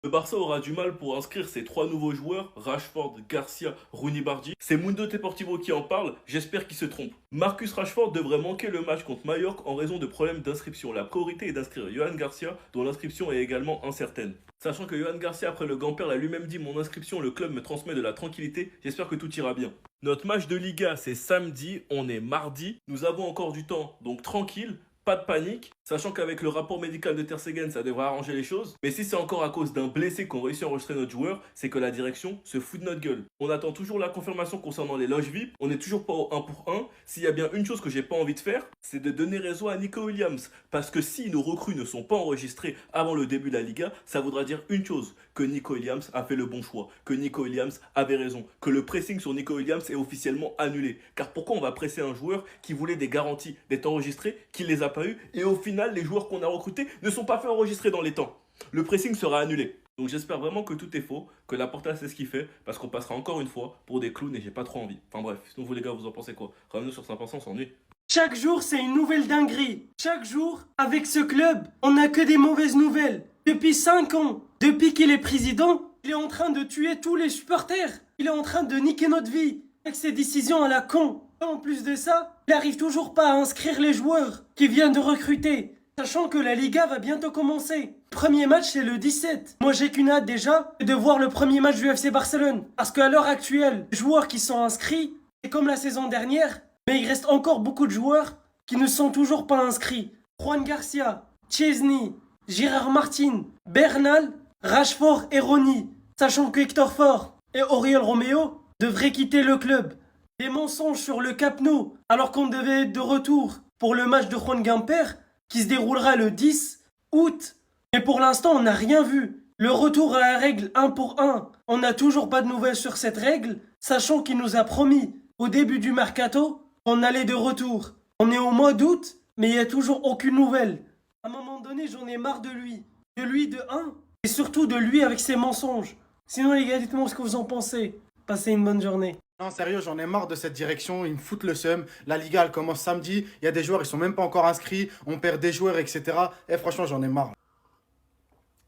Le Barça aura du mal pour inscrire ses trois nouveaux joueurs, Rashford, Garcia, Rooney Bardi. C'est Mundo Deportivo qui en parle, j'espère qu'il se trompe. Marcus Rashford devrait manquer le match contre Mallorca en raison de problèmes d'inscription. La priorité est d'inscrire Johan Garcia, dont l'inscription est également incertaine. Sachant que Johan Garcia, après le Gamper, l'a lui-même dit: mon inscription, le club me transmet de la tranquillité, j'espère que tout ira bien. Notre match de Liga, c'est samedi, on est mardi, nous avons encore du temps, donc tranquille. Pas de panique, sachant qu'avec le rapport médical de Ter Stegen, ça devrait arranger les choses. Mais si c'est encore à cause d'un blessé qu'on réussit à enregistrer notre joueur, c'est que la direction se fout de notre gueule. On attend toujours la confirmation concernant les loges VIP, on n'est toujours pas au 1 pour 1. S'il y a bien une chose que j'ai pas envie de faire, c'est de donner raison à Nico Williams. Parce que si nos recrues ne sont pas enregistrées avant le début de la Liga, ça voudra dire une chose: que Nico Williams a fait le bon choix, que Nico Williams avait raison, que le pressing sur Nico Williams est officiellement annulé. Car pourquoi on va presser un joueur qui voulait des garanties d'être enregistré, qui les a pas eu, et au final les joueurs qu'on a recrutés ne sont pas fait enregistrer dans les temps. Le pressing sera annulé. Donc j'espère vraiment que tout est faux, que la Porta sait ce qu'il fait, parce qu'on passera encore une fois pour des clowns et j'ai pas trop envie. Enfin bref, sinon vous les gars, vous en pensez quoi? Ramenez-nous sur 5%, on s'ennuie. Chaque jour, c'est une nouvelle dinguerie. Chaque jour, avec ce club, on n'a que des mauvaises nouvelles. Depuis 5 ans, depuis qu'il est président, il est en train de tuer tous les supporters. Il est en train de niquer notre vie avec ses décisions à la con. En plus de ça, il n'arrive toujours pas à inscrire les joueurs qu'il vient de recruter, sachant que la Liga va bientôt commencer. Premier match, c'est le 17. Moi, j'ai qu'une hâte déjà de voir le premier match du FC Barcelone. Parce qu'à l'heure actuelle, les joueurs qui sont inscrits, c'est comme la saison dernière, mais il reste encore beaucoup de joueurs qui ne sont toujours pas inscrits. Juan Garcia, Chesney, Gérard Martin, Bernal, Rashford et Rooney. Sachant que Hector Ford et Oriol Romeo devraient quitter le club. Des mensonges sur le Camp Nou, alors qu'on devait être de retour pour le match de Juan Gamper, qui se déroulera le 10 août. Mais pour l'instant, on n'a rien vu. Le retour à la règle 1 pour 1, on n'a toujours pas de nouvelles sur cette règle, sachant qu'il nous a promis au début du mercato qu'on allait de retour. On est au mois d'août, mais il n'y a toujours aucune nouvelle. À un moment donné, j'en ai marre de lui. De lui de 1, et surtout de lui avec ses mensonges. Sinon les gars, dites-moi ce que vous en pensez. Passez une bonne journée. Non, sérieux, j'en ai marre de cette direction, ils me foutent le seum. La Liga, elle commence samedi, il y a des joueurs, ils sont même pas encore inscrits, on perd des joueurs, etc. Et franchement, j'en ai marre.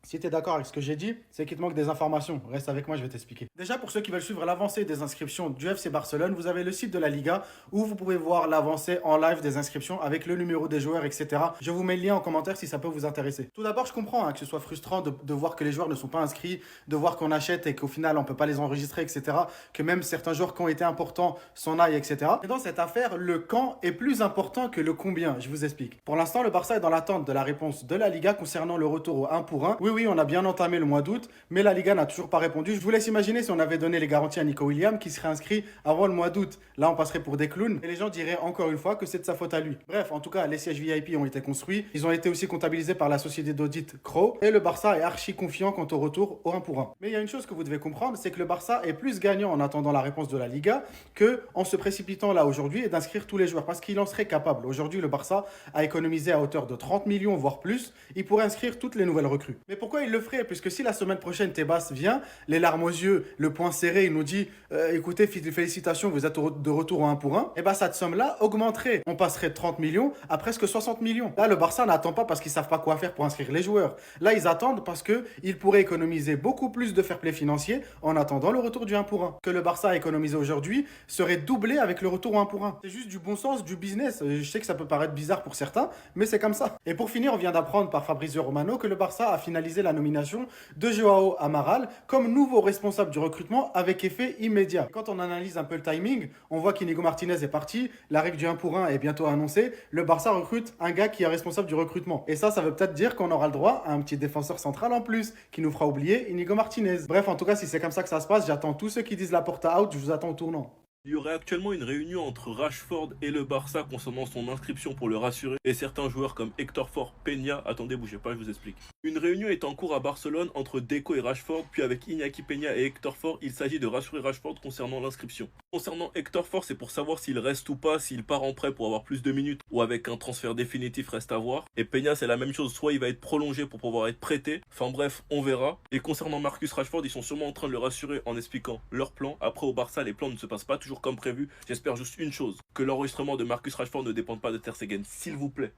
Si tu es d'accord avec ce que j'ai dit, c'est qu'il te manque des informations. Reste avec moi, je vais t'expliquer. Déjà, pour ceux qui veulent suivre l'avancée des inscriptions du FC Barcelone, vous avez le site de la Liga où vous pouvez voir l'avancée en live des inscriptions avec le numéro des joueurs, etc. Je vous mets le lien en commentaire si ça peut vous intéresser. Tout d'abord, je comprends que ce soit frustrant de voir que les joueurs ne sont pas inscrits, de voir qu'on achète et qu'au final, on ne peut pas les enregistrer, etc. Que même certains joueurs qui ont été importants s'en aillent, etc. Et dans cette affaire, le quand est plus important que le combien. Je vous explique. Pour l'instant, le Barça est dans l'attente de la réponse de la Liga concernant le retour au 1 pour 1. Oui, on a bien entamé le mois d'août, mais la Liga n'a toujours pas répondu. Je vous laisse imaginer si on avait donné les garanties à Nico Williams qui serait inscrit avant le mois d'août. Là, on passerait pour des clowns et les gens diraient encore une fois que c'est de sa faute à lui. Bref, en tout cas, les sièges VIP ont été construits. Ils ont été aussi comptabilisés par la société d'audit Crow et le Barça est archi confiant quant au retour au 1 pour 1. Mais il y a une chose que vous devez comprendre, c'est que le Barça est plus gagnant en attendant la réponse de la Liga que en se précipitant là aujourd'hui et d'inscrire tous les joueurs parce qu'il en serait capable. Aujourd'hui, le Barça a économisé à hauteur de 30 millions, voire plus. Il pourrait inscrire toutes les nouvelles recrues. Mais pourquoi il le ferait? Puisque si la semaine prochaine Tebas vient, les larmes aux yeux, le poing serré, il nous dit écoutez, félicitations, vous êtes de retour au 1 pour 1, et bien cette somme-là augmenterait. On passerait de 30 millions à presque 60 millions. Là, le Barça n'attend pas parce qu'ils ne savent pas quoi faire pour inscrire les joueurs. Là, ils attendent parce qu'ils pourraient économiser beaucoup plus de fair play financier en attendant le retour du 1 pour 1. Que le Barça a économisé aujourd'hui serait doublé avec le retour au 1 pour 1. C'est juste du bon sens, du business. Je sais que ça peut paraître bizarre pour certains, mais c'est comme ça. Et pour finir, on vient d'apprendre par Fabrizio Romano que le Barça a finalisé la nomination de Joao Amaral comme nouveau responsable du recrutement avec effet immédiat. Quand on analyse un peu le timing, on voit qu'Inigo Martinez est parti, la règle du 1 pour 1 est bientôt annoncée, le Barça recrute un gars qui est responsable du recrutement. Et ça veut peut-être dire qu'on aura le droit à un petit défenseur central en plus, qui nous fera oublier Inigo Martinez. Bref, en tout cas, si c'est comme ça que ça se passe, j'attends tous ceux qui disent la Porta out, je vous attends au tournant. Il y aurait actuellement une réunion entre Rashford et le Barça concernant son inscription pour le rassurer et certains joueurs comme Hector Ford, Peña, attendez bougez pas je vous explique. Une réunion est en cours à Barcelone entre Deco et Rashford, puis avec Iñaki Peña et Hector Ford, il s'agit de rassurer Rashford concernant l'inscription. Concernant Hector Ford, c'est pour savoir s'il reste ou pas, s'il part en prêt pour avoir plus de minutes ou avec un transfert définitif reste à voir. Et Peña c'est la même chose, soit il va être prolongé pour pouvoir être prêté, enfin bref, on verra. Et concernant Marcus Rashford, ils sont sûrement en train de le rassurer en expliquant leur plan. Après au Barça, les plans ne se passent pas toujours comme prévu. J'espère juste une chose, que l'enregistrement de Marcus Rashford ne dépende pas de Ter Stegen. S'il vous plaît,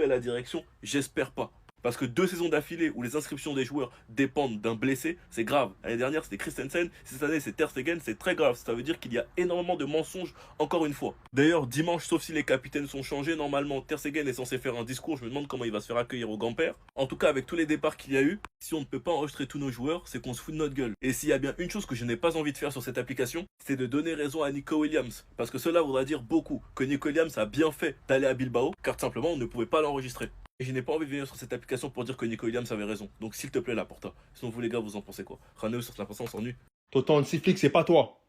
la direction, j'espère pas. Parce que 2 saisons d'affilée où les inscriptions des joueurs dépendent d'un blessé, c'est grave. L'année dernière, c'était Christensen, cette année, c'est Ter Stegen, c'est très grave. Ça veut dire qu'il y a énormément de mensonges, encore une fois. D'ailleurs, dimanche, sauf si les capitaines sont changés, normalement, Ter Stegen est censé faire un discours. Je me demande comment il va se faire accueillir au Grand-Père. En tout cas, avec tous les départs qu'il y a eu, si on ne peut pas enregistrer tous nos joueurs, c'est qu'on se fout de notre gueule. Et s'il y a bien une chose que je n'ai pas envie de faire sur cette application, c'est de donner raison à Nico Williams. Parce que cela voudra dire beaucoup que Nico Williams a bien fait d'aller à Bilbao, car tout simplement, on ne pouvait pas l'enregistrer. Et je n'ai pas envie de venir sur cette application pour dire que Nico Williams avait raison. Donc s'il te plaît, Laporta. Sinon vous les gars, vous en pensez quoi? Raneo sur la on s'ennuie. Tonton Hansiflick, c'est pas toi.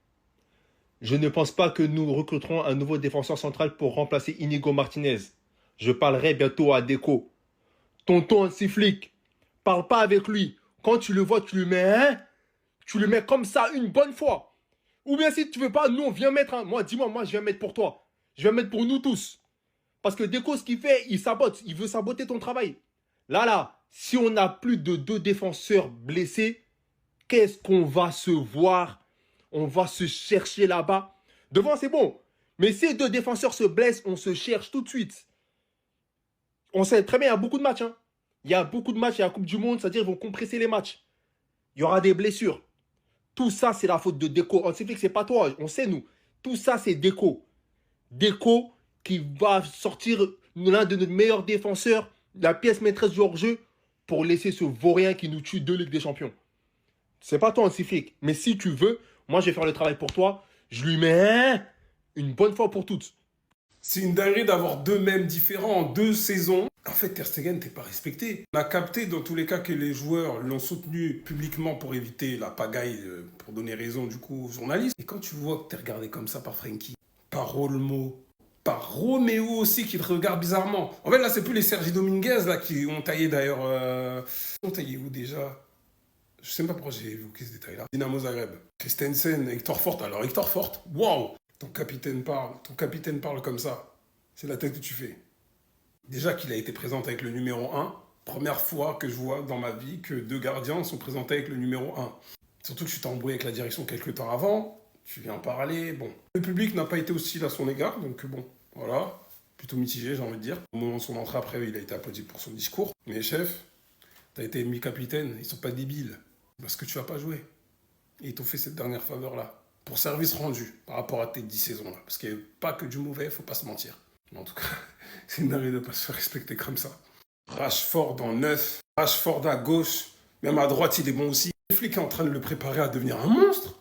Je ne pense pas que nous recruterons un nouveau défenseur central pour remplacer Inigo Martinez. Je parlerai bientôt à Deco. Tonton Hansiflick, parle pas avec lui. Quand tu le vois, tu le mets, tu le mets comme ça une bonne fois. Ou bien si tu veux pas, nous on vient mettre un. Moi, dis-moi, moi je viens mettre pour toi. Je vais mettre pour nous tous. Parce que Deco, ce qu'il fait, il sabote. Il veut saboter ton travail. Là, si on n'a plus de 2 défenseurs blessés, qu'est-ce qu'on va se voir? On va se chercher là-bas. Devant, c'est bon. Mais si 2 défenseurs se blessent, on se cherche tout de suite. On sait très bien, il y a beaucoup de matchs. Hein. Il y a beaucoup de matchs, il y a la Coupe du Monde, c'est-à-dire qu'ils vont compresser les matchs. Il y aura des blessures. Tout ça, c'est la faute de Deco. On sait que c'est pas toi, on sait nous. Tout ça, c'est Deco. Deco qui va sortir l'un de nos meilleurs défenseurs, la pièce maîtresse du hors-jeu, pour laisser ce vaurien qui nous tue 2 Ligues des Champions. C'est pas toi, Hansiflick. Mais si tu veux, moi, je vais faire le travail pour toi. Je lui mets une bonne fois pour toutes. C'est une dinguerie d'avoir 2 mêmes différents en 2 saisons. En fait, Ter Stegen, t'es pas respecté. On a capté dans tous les cas que les joueurs l'ont soutenu publiquement pour éviter la pagaille, pour donner raison du coup aux journalistes. Et quand tu vois que t'es regardé comme ça par Frenkie, par Olmo, par Roméo aussi qui te regarde bizarrement. En fait, là, c'est plus les Sergi Dominguez là, qui ont taillé d'ailleurs. Ils ont taillé où déjà? Je sais même pas pourquoi j'ai évoqué ce détail-là. Dynamo Zagreb, Christensen, Hector Fort. Alors, Hector Fort, waouh! Ton capitaine parle comme ça. C'est la tête que tu fais. Déjà qu'il a été présenté avec le numéro 1. Première fois que je vois dans ma vie que 2 gardiens sont présentés avec le numéro 1. Surtout que je suis embrouillé avec la direction quelques temps avant. Tu viens parler, bon. Le public n'a pas été hostile à son égard, donc bon, voilà. Plutôt mitigé, j'ai envie de dire. Au moment de son entrée après, il a été applaudi pour son discours. Mais chef, t'as été mis capitaine, ils sont pas débiles. Parce que tu vas pas jouer. Et ils t'ont fait cette dernière faveur-là. Pour service rendu par rapport à tes 10 saisons-là. Parce qu'il n'y a pas que du mauvais, faut pas se mentir. Mais en tout cas, c'est une dinguerie de pas se faire respecter comme ça. Rashford en 9, Rashford à gauche, même à droite, il est bon aussi. Le flic est en train de le préparer à devenir un monstre.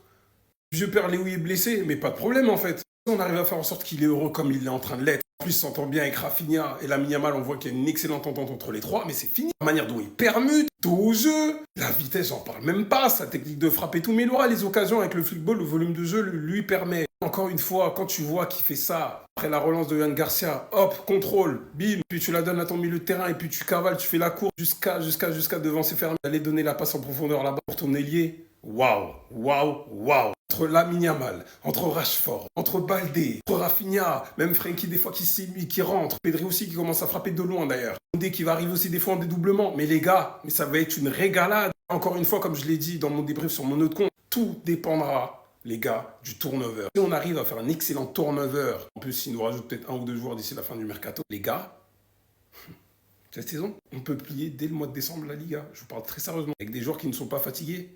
Vieux père Léoui est blessé, mais pas de problème en fait. On arrive à faire en sorte qu'il est heureux comme il est en train de l'être. En plus, il s'entend bien avec Rafinha et Lamine Yamal, on voit qu'il y a une excellente entente entre les trois, mais c'est fini. La manière dont il permute, tout au jeu, la vitesse, j'en parle même pas, sa technique de frappe et tout, mais il aura les occasions avec le football, le volume de jeu lui permet. Encore une fois, quand tu vois qu'il fait ça, après la relance de Yann Garcia, hop, contrôle, bim, puis tu la donnes à ton milieu de terrain et puis tu cavales, tu fais la course jusqu'à devant ses fermes, aller donner la passe en profondeur là-bas pour ton ailier. Waouh, waouh, waouh. Entre Lamine Yamal, entre Rashford, entre Baldé, entre Rafinha, même Frenkie des fois qui s'émue, qui rentre, Pedri aussi qui commence à frapper de loin d'ailleurs. Dès qui va arriver aussi des fois en dédoublement. Mais les gars, mais ça va être une régalade. Encore une fois, comme je l'ai dit dans mon débrief sur mon autre compte, tout dépendra, les gars, du turnover. Si on arrive à faire un excellent turnover, en plus il nous rajoute peut-être 1 ou 2 joueurs d'ici la fin du mercato, les gars, cette saison, on peut plier dès le mois de décembre la Liga. Je vous parle très sérieusement. Avec des joueurs qui ne sont pas fatigués.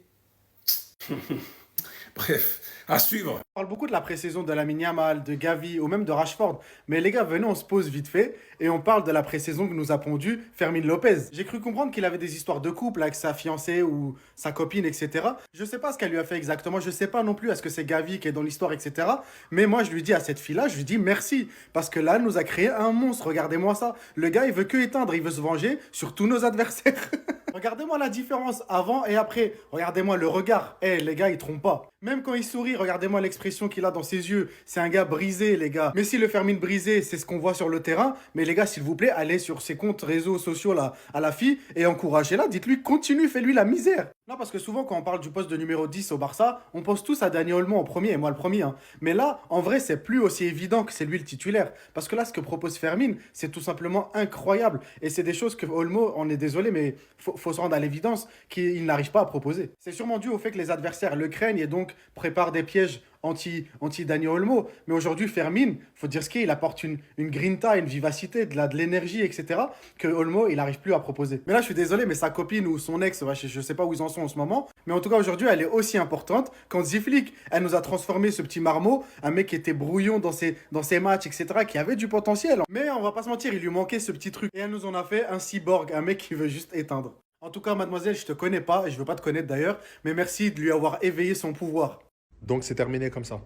Bref, à suivre. On parle beaucoup de la pré-saison de Lamine Yamal, de Gavi ou même de Rashford. Mais les gars, venez, on se pose vite fait et on parle de la pré-saison que nous a pondue Fermín Lopez. J'ai cru comprendre qu'il avait des histoires de couple avec sa fiancée ou sa copine, etc. Je sais pas ce qu'elle lui a fait exactement. Je sais pas non plus est-ce que c'est Gavi qui est dans l'histoire, etc. Mais moi, je lui dis à cette fille-là, je lui dis merci. Parce que là, elle nous a créé un monstre. Regardez-moi ça. Le gars, il veut que éteindre. Il veut se venger sur tous nos adversaires. Regardez-moi la différence avant et après. Regardez-moi le regard. Les gars, il trompe pas. Même quand il sourit, regardez-moi l'expression qu'il a dans ses yeux. C'est un gars brisé, les gars. Mais si le Fermín brisé, c'est ce qu'on voit sur le terrain. Mais les gars, s'il vous plaît, allez sur ses comptes réseaux sociaux là, à la fille et encouragez-la. Dites-lui, continue, fais-lui la misère. Non, parce que souvent, quand on parle du poste de numéro 10 au Barça, on pense tous à Dani Olmo en premier, et moi le premier. Hein. Mais là, en vrai, c'est plus aussi évident que c'est lui le titulaire. Parce que là, ce que propose Fermín, c'est tout simplement incroyable. Et c'est des choses que Olmo, on est désolé, mais faut se rendre à l'évidence qu'il n'arrive pas à proposer. C'est sûrement dû au fait que les adversaires le craignent et donc préparent des pièges anti Dani Olmo. Mais aujourd'hui, Fermin, faut dire ce qu'il est, il apporte une grinta, une vivacité, de l'énergie, etc. que Olmo, il n'arrive plus à proposer. Mais là, je suis désolé, mais sa copine ou son ex, je sais pas où ils en sont en ce moment. Mais en tout cas, aujourd'hui, elle est aussi importante qu'Hansi Flick. Elle nous a transformé ce petit marmot, un mec qui était brouillon dans ses matchs, etc., qui avait du potentiel. Mais on va pas se mentir, il lui manquait ce petit truc. Et elle nous en a fait un cyborg, un mec qui veut juste éteindre. En tout cas, mademoiselle, je te connais pas, et je veux pas te connaître d'ailleurs, mais merci de lui avoir éveillé son pouvoir. Donc c'est terminé comme ça.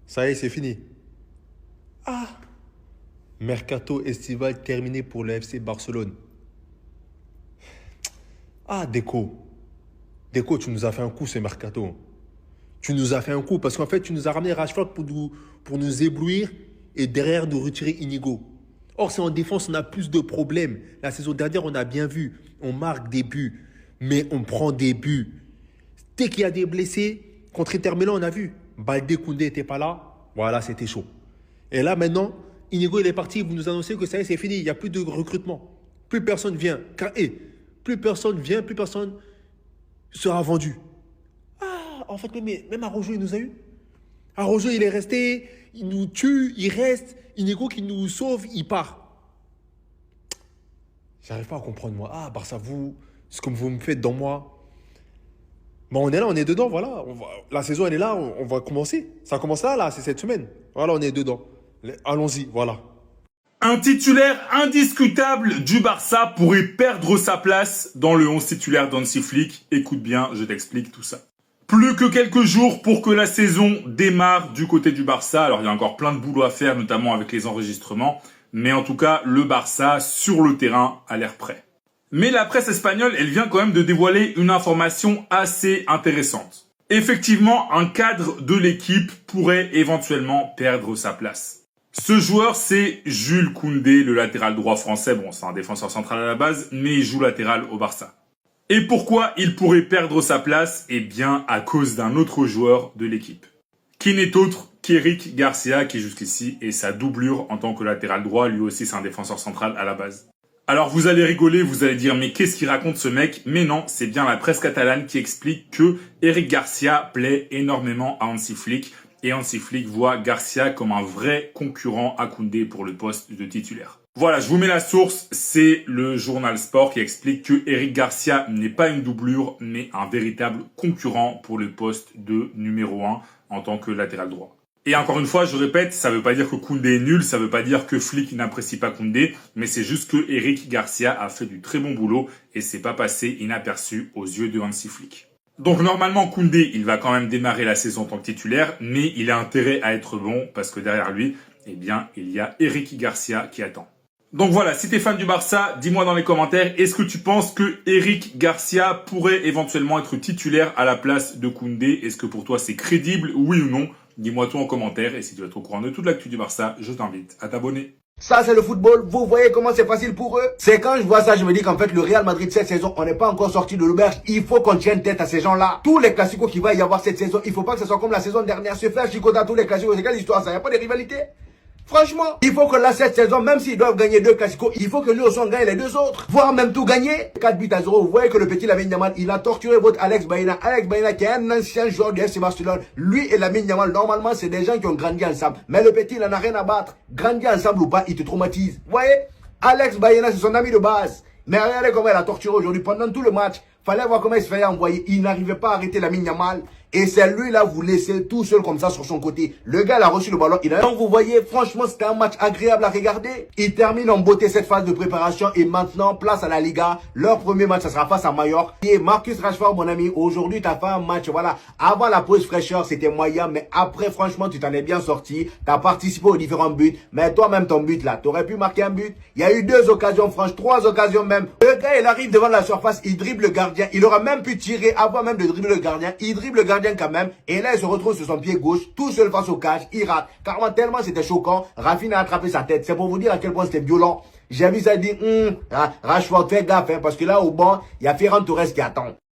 Ça y est, c'est fini. Ah! Mercato estival terminé pour le FC Barcelone. Ah, Deco. Deco, tu nous as fait un coup, ce mercato. Tu nous as fait un coup parce qu'en fait, tu nous as ramené Rashford pour nous éblouir et derrière nous retirer Inigo. Or, c'est en défense, on a plus de problèmes. La saison dernière, on a bien vu. On marque des buts, mais on prend des buts. Dès qu'il y a des blessés, contre Inter Milan, on a vu. Baldé, Koundé n'était pas là. Voilà, c'était chaud. Et là, maintenant, Inigo, il est parti. Vous nous annoncez que ça y est, c'est fini. Il n'y a plus de recrutement. Plus personne vient. Plus personne vient, plus personne sera vendu. Ah, en fait, même Araujo, il nous a eu. Araujo, il est resté. Il nous tue, il reste. Inigo qui nous sauve, il part. J'arrive pas à comprendre, moi. Ah, Barça, vous, ce que vous me faites dans moi. Bon, on est là, on est dedans, voilà. La saison, elle est là, on va commencer. Ça commence là, c'est cette semaine. Voilà, on est dedans. Allons-y, voilà. Un titulaire indiscutable du Barça pourrait perdre sa place dans le 11 titulaire d'Hansi Flick. Écoute bien, je t'explique tout ça. Plus que quelques jours pour que la saison démarre du côté du Barça. Alors, il y a encore plein de boulot à faire, notamment avec les enregistrements. Mais en tout cas, le Barça, sur le terrain, a l'air prêt. Mais la presse espagnole, elle vient quand même de dévoiler une information assez intéressante. Effectivement, un cadre de l'équipe pourrait éventuellement perdre sa place. Ce joueur, c'est Jules Koundé, le latéral droit français. Bon, c'est un défenseur central à la base, mais il joue latéral au Barça. Et pourquoi il pourrait perdre sa place? Eh bien, à cause d'un autre joueur de l'équipe. Qui n'est autre qu'Eric Garcia, qui jusqu'ici est sa doublure en tant que latéral droit. Lui aussi, c'est un défenseur central à la base. Alors vous allez rigoler, vous allez dire mais qu'est-ce qu'il raconte ce mec? Mais non, c'est bien la presse catalane qui explique que Eric Garcia plaît énormément à Hansi Flick et Hansi Flick voit Garcia comme un vrai concurrent à Koundé pour le poste de titulaire. Voilà, je vous mets la source, c'est le journal Sport qui explique que Eric Garcia n'est pas une doublure mais un véritable concurrent pour le poste de numéro 1 en tant que latéral droit. Et encore une fois, je répète, ça veut pas dire que Koundé est nul, ça veut pas dire que Flick n'apprécie pas Koundé, mais c'est juste que Eric Garcia a fait du très bon boulot et c'est pas passé inaperçu aux yeux de Hansi Flick. Donc normalement, Koundé, il va quand même démarrer la saison en tant que titulaire, mais il a intérêt à être bon parce que derrière lui, eh bien, il y a Eric Garcia qui attend. Donc voilà, si t'es fan du Barça, dis-moi dans les commentaires, est-ce que tu penses que Eric Garcia pourrait éventuellement être titulaire à la place de Koundé? Est-ce que pour toi c'est crédible, oui ou non? Dis-moi tout en commentaire et si tu veux être au courant de toute l'actu du Barça, je t'invite à t'abonner. Ça, c'est le football. Vous voyez comment c'est facile pour eux? C'est quand je vois ça, je me dis qu'en fait, le Real Madrid cette saison, on n'est pas encore sorti de l'auberge. Il faut qu'on tienne tête à ces gens-là. Tous les classicos qu'il va y avoir cette saison, il faut pas que ce soit comme la saison dernière. Se faire chicoter à tous les classicos, c'est quelle histoire ça? Il n'y a pas de rivalité? Franchement, il faut que là, cette saison, même s'ils doivent gagner 2 classicos, il faut que nous aussi on gagne les 2 autres. Voire même tout gagner. 4-0. Vous voyez que le petit Lamine Yamal, il a torturé votre Alex Baena. Alex Baena qui est un ancien joueur du FC Barcelone. Lui et Lamine Yamal, normalement, c'est des gens qui ont grandi ensemble. Mais le petit, il en a rien à battre. Grandir ensemble ou pas, il te traumatise. Vous voyez? Alex Baena, c'est son ami de base. Mais regardez comment il a torturé aujourd'hui pendant tout le match. Fallait voir comment il se faisait envoyer. Il n'arrivait pas à arrêter Lamine Yamal. Et c'est lui là, vous laissez tout seul comme ça sur son côté. Le gars, il a reçu le ballon. Donc vous voyez, franchement, c'était un match agréable à regarder. Il termine en beauté cette phase de préparation. Et maintenant, place à la Liga. Leur premier match, ça sera face à Mallorca. Et Marcus Rashford, mon ami, aujourd'hui, tu as fait un match. Voilà, avant la pause fraîcheur, c'était moyen. Mais après, franchement, tu t'en es bien sorti. Tu as participé aux différents buts. Mais toi-même, ton but là, tu aurais pu marquer un but. Il y a eu 2 occasions franches, 3 occasions même. Le gars, il arrive devant la surface. Il dribble le gardien. Il aura même pu tirer avant même de dribbler le gardien. Il dribble le gardien quand même, et là il se retrouve sur son pied gauche, tout seul face au cage, il rate, carrément tellement c'était choquant, Rafinha a attrapé sa tête, c'est pour vous dire à quel point c'était violent. J'ai vu ça et dit, Rashford, fais gaffe, hein, parce que là au banc, il y a Ferran Torres qui attend.